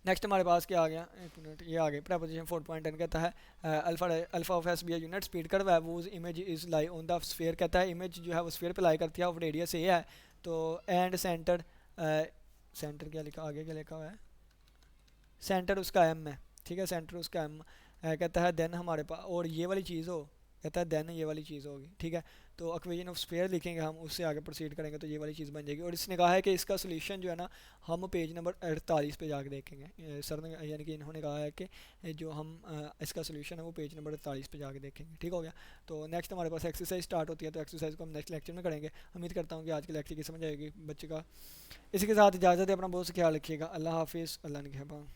नेक्स्ट हमारे पास क्या आ गया, एक मिनट, ये आ गया प्रपोजिशन 4.10, कहता है alpha of S be unit speed curve है, वो image is lie on the sphere, कहता है इमेज जो है वो स्फीयर पे लाई करती है, ऑफ रेडियस ए है, तो एंड सेंटर, सेंटर क्या लिखा आगे, क्या लिखा हुआ है, सेंटर उसका एम है। ठीक है, सेंटर उसका एम, कहता है देन हमारे पास, और ये वाली चीज़ हो, कहता है देन ये वाली चीज़ होगी। ठीक है, तो इक्वेशन ऑफ स्फीयर लिखेंगे हम, उससे आगे प्रोसीड करेंगे तो ये वाली चीज़ बन जाएगी। और इसने कहा है कि इसका सोल्यूशन जो है ना हम पेज नंबर 48 पे जाके देखेंगे, सर ने यानी कि इन्होंने कहा है कि जो हम इसका सोल्यूशन है वो पेज नंबर 48 पे जाके देखेंगे। ठीक हो गया, तो नेक्स्ट हमारे पास एक्सरसाइज स्टार्ट होती है, तो एक्सरसाइज को हम नेक्स्ट लेक्चर में करेंगे। उम्मीद करता हूँ कि आज के लेक्चर की समझ आएगी बच्चे का। इसी के साथ इजाज़त है, अपना बहुत सा ख्याल रखिएगा, अल्लाह हाफिज़, अल्लाह निगहबान।